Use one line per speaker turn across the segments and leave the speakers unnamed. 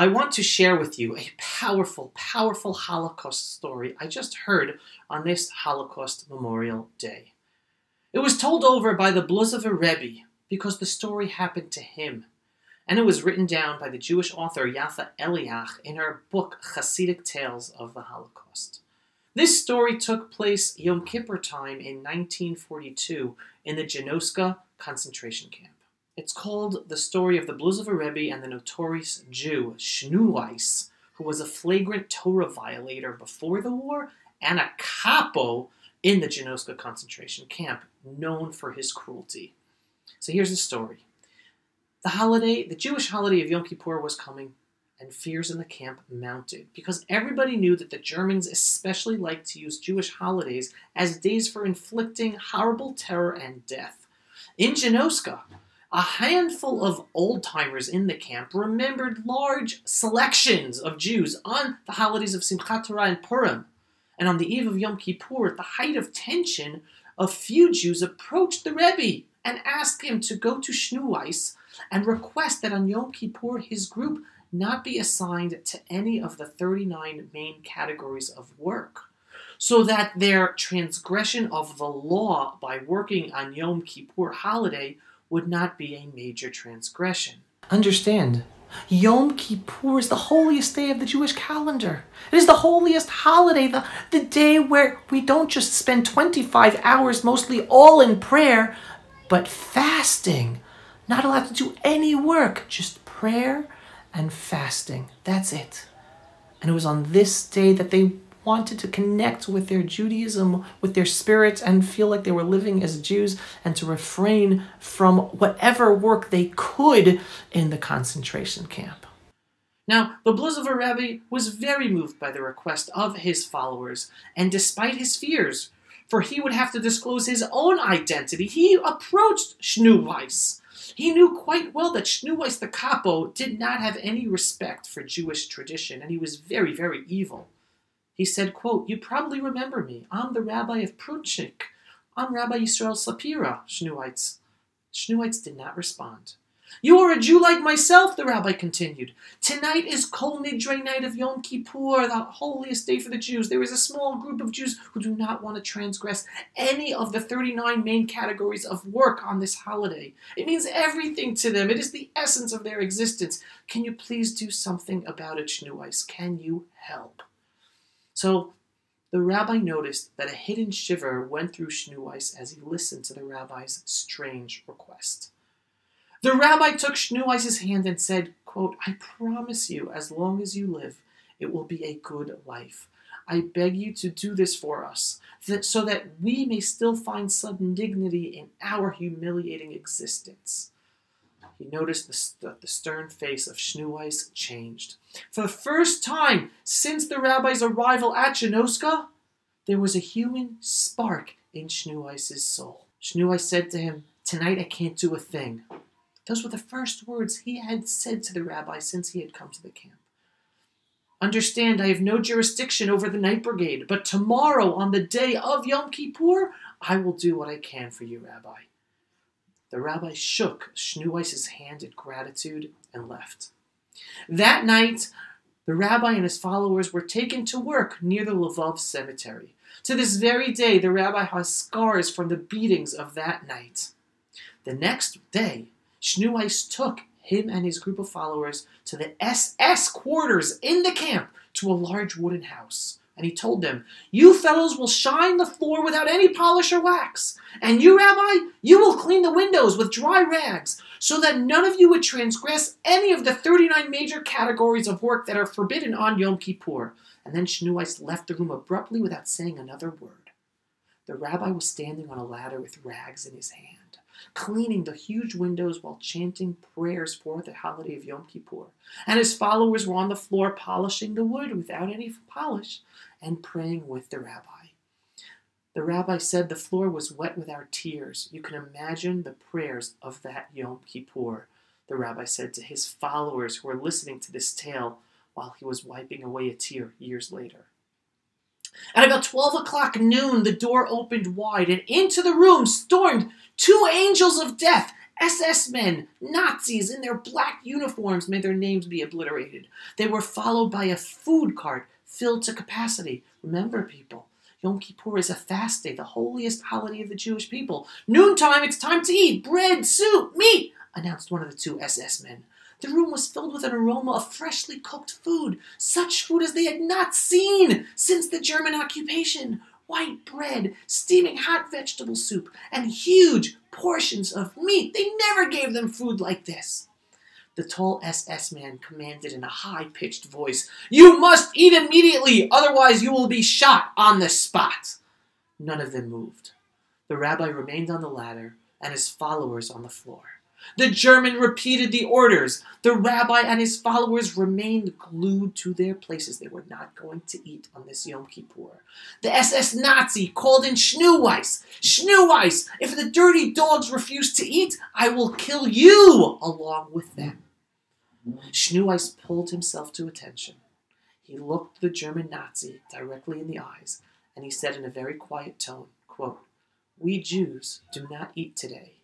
I want to share with you a powerful, powerful Holocaust story I just heard on this Holocaust Memorial Day. It was told over by the Bluzover Rebbe because the story happened to him, and it was written down by the Jewish author Yafa Eliach in her book Hasidic Tales of the Holocaust. This story took place Yom Kippur time in 1942 in the Janoska concentration camp. It's called the story of the Bluzover Rebbe and the notorious Jew Shnuweiss, who was a flagrant Torah violator before the war and a capo in the Janoska concentration camp, known for his cruelty. So here's the story. The Jewish holiday of Yom Kippur was coming, and fears in the camp mounted, because everybody knew that the Germans especially liked to use Jewish holidays as days for inflicting horrible terror and death. In Janoska, a handful of old-timers in the camp remembered large selections of Jews on the holidays of Simchat Torah and Purim. And on the eve of Yom Kippur, at the height of tension, a few Jews approached the Rebbe and asked him to go to Shnuweiss and request that on Yom Kippur his group not be assigned to any of the 39 main categories of work, so that their transgression of the law by working on Yom Kippur holiday would not be a major transgression. Understand, Yom Kippur is the holiest day of the Jewish calendar. It is the holiest holiday, the day where we don't just spend 25 hours mostly all in prayer, but fasting. Not allowed to do any work, just prayer and fasting. That's it. And it was on this day that they wanted to connect with their Judaism, with their spirit, and feel like they were living as Jews, and to refrain from whatever work they could in the concentration camp. Now, the Bluzover Rebbe was very moved by the request of his followers, and despite his fears, for he would have to disclose his own identity, he approached Shnuweiss. He knew quite well that Shnuweiss the capo did not have any respect for Jewish tradition, and he was very, very evil. He said, quote, "You probably remember me. I'm the rabbi of Prutchik. I'm Rabbi Yisrael Sapira, Shnuweiss." Shnuweiss did not respond. "You are a Jew like myself," the rabbi continued. "Tonight is Kol Nidre night of Yom Kippur, the holiest day for the Jews. There is a small group of Jews who do not want to transgress any of the 39 main categories of work on this holiday. It means everything to them. It is the essence of their existence. Can you please do something about it, Shnuweiss? Can you help?" So the rabbi noticed that a hidden shiver went through Shnuweiss as he listened to the rabbi's strange request. The rabbi took Shnuweiss's hand and said, quote, "I promise you, as long as you live, it will be a good life. I beg you to do this for us, so that we may still find some dignity in our humiliating existence." He noticed that the stern face of Shnuweiss changed. For the first time since the rabbi's arrival at Janoska, there was a human spark in Shnuweiss's soul. Shnuweiss said to him, "Tonight I can't do a thing." Those were the first words he had said to the rabbi since he had come to the camp. "Understand, I have no jurisdiction over the night brigade, but tomorrow, on the day of Yom Kippur, I will do what I can for you, Rabbi." The rabbi shook Shnuweiss's hand in gratitude and left. That night, the rabbi and his followers were taken to work near the Lvov cemetery. To this very day, the rabbi has scars from the beatings of that night. The next day, Shnuweiss took him and his group of followers to the SS quarters in the camp, to a large wooden house. And he told them, "You fellows will shine the floor without any polish or wax. And you, Rabbi, you will clean the windows with dry rags, so that none of you would transgress any of the 39 major categories of work that are forbidden on Yom Kippur." And then Shnuweiss left the room abruptly without saying another word. The rabbi was standing on a ladder with rags in his hand, cleaning the huge windows while chanting prayers for the holiday of Yom Kippur. And his followers were on the floor polishing the wood without any polish and praying with the rabbi. The rabbi said the floor was wet with our tears. You can imagine the prayers of that Yom Kippur, the rabbi said to his followers who were listening to this tale while he was wiping away a tear years later. At about 12 o'clock noon, the door opened wide, and into the room stormed two angels of death, SS men, Nazis in their black uniforms, made their names be obliterated. They were followed by a food cart filled to capacity. Remember, people, Yom Kippur is a fast day, the holiest holiday of the Jewish people. Noontime, it's time to eat bread, soup, meat, announced one of the two SS men. The room was filled with an aroma of freshly cooked food, such food as they had not seen since the German occupation. White bread, steaming hot vegetable soup, and huge portions of meat. They never gave them food like this. The tall SS man commanded in a high-pitched voice, "You must eat immediately, otherwise you will be shot on the spot." None of them moved. The rabbi remained on the ladder, and his followers on the floor. The German repeated the orders. The rabbi and his followers remained glued to their places. They were not going to eat on this Yom Kippur. The SS Nazi called in Schneeweiss. "Schneeweiss, if the dirty dogs refuse to eat, I will kill you along with them." Schneeweiss pulled himself to attention. He looked the German Nazi directly in the eyes, and he said in a very quiet tone, quote, "We Jews do not eat today.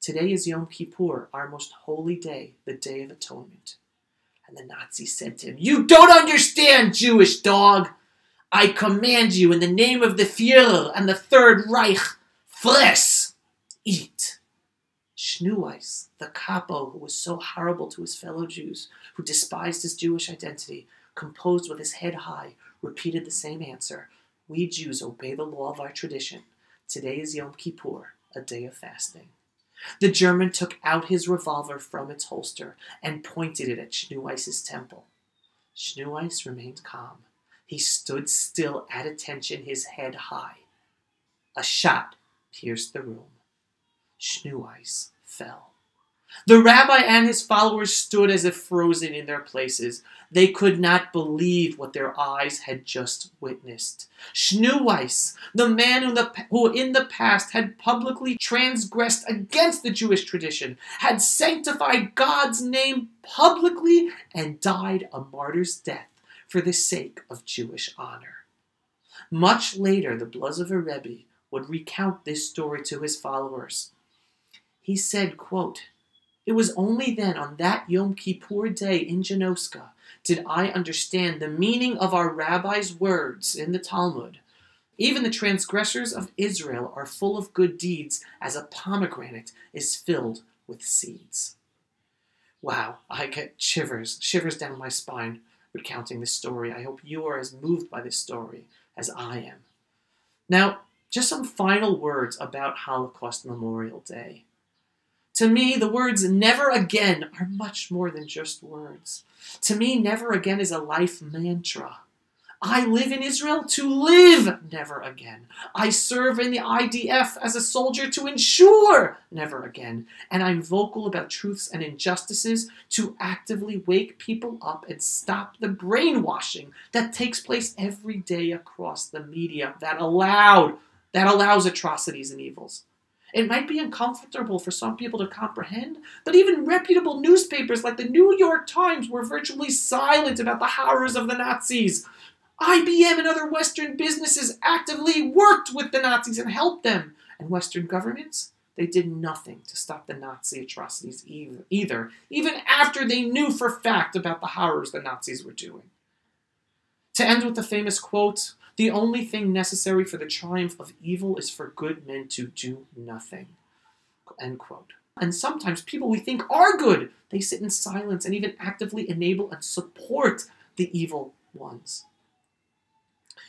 Today is Yom Kippur, our most holy day, the Day of Atonement." And the Nazi said to him, "You don't understand, Jewish dog. I command you in the name of the Führer and the Third Reich, friss, eat." Schneeweiss, the capo who was so horrible to his fellow Jews, who despised his Jewish identity, composed with his head high, repeated the same answer. "We Jews obey the law of our tradition. Today is Yom Kippur, a day of fasting." The German took out his revolver from its holster and pointed it at Schneeweiss's temple. Schneeweiss remained calm. He stood still at attention, his head high. A shot pierced the room. Schneeweiss fell. The rabbi and his followers stood as if frozen in their places. They could not believe what their eyes had just witnessed. Schneeweiss, the man who in the past had publicly transgressed against the Jewish tradition, had sanctified God's name publicly and died a martyr's death for the sake of Jewish honor. Much later, the Bluzover Rebbe would recount this story to his followers. He said, quote, "It was only then, on that Yom Kippur day in Genoska, did I understand the meaning of our rabbi's words in the Talmud. Even the transgressors of Israel are full of good deeds, as a pomegranate is filled with seeds." Wow, I get shivers down my spine recounting this story. I hope you are as moved by this story as I am. Now, just some final words about Holocaust Memorial Day. To me, the words "never again" are much more than just words. To me, never again is a life mantra. I live in Israel to live never again. I serve in the IDF as a soldier to ensure never again. And I'm vocal about truths and injustices to actively wake people up and stop the brainwashing that takes place every day across the media that allows atrocities and evils. It might be uncomfortable for some people to comprehend, but even reputable newspapers like the New York Times were virtually silent about the horrors of the Nazis. IBM and other Western businesses actively worked with the Nazis and helped them. And Western governments, they did nothing to stop the Nazi atrocities either, even after they knew for fact about the horrors the Nazis were doing. To end with the famous quote, "The only thing necessary for the triumph of evil is for good men to do nothing." End quote. And sometimes people we think are good, they sit in silence and even actively enable and support the evil ones.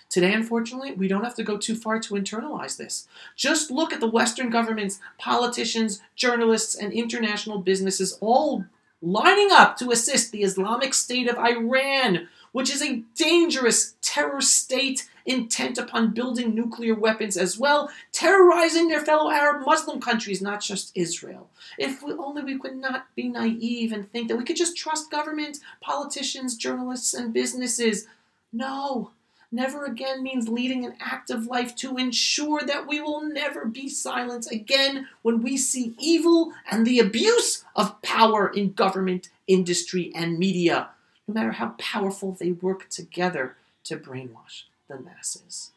Today, unfortunately, we don't have to go too far to internalize this. Just look at the Western governments, politicians, journalists, and international businesses all lining up to assist the Islamic State of Iran, which is a dangerous terror state intent upon building nuclear weapons as well, terrorizing their fellow Arab Muslim countries, not just Israel. If only we could not be naive and think that we could just trust government, politicians, journalists, and businesses. No. Never again means leading an active life to ensure that we will never be silent again when we see evil and the abuse of power in government, industry, and media, no matter how powerful they work together to brainwash the masses.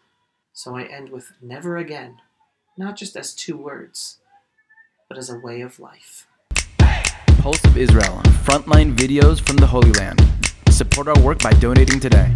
So I end with never again, not just as two words, but as a way of life.
Pulse of Israel, frontline videos from the Holy Land. Support our work by donating today.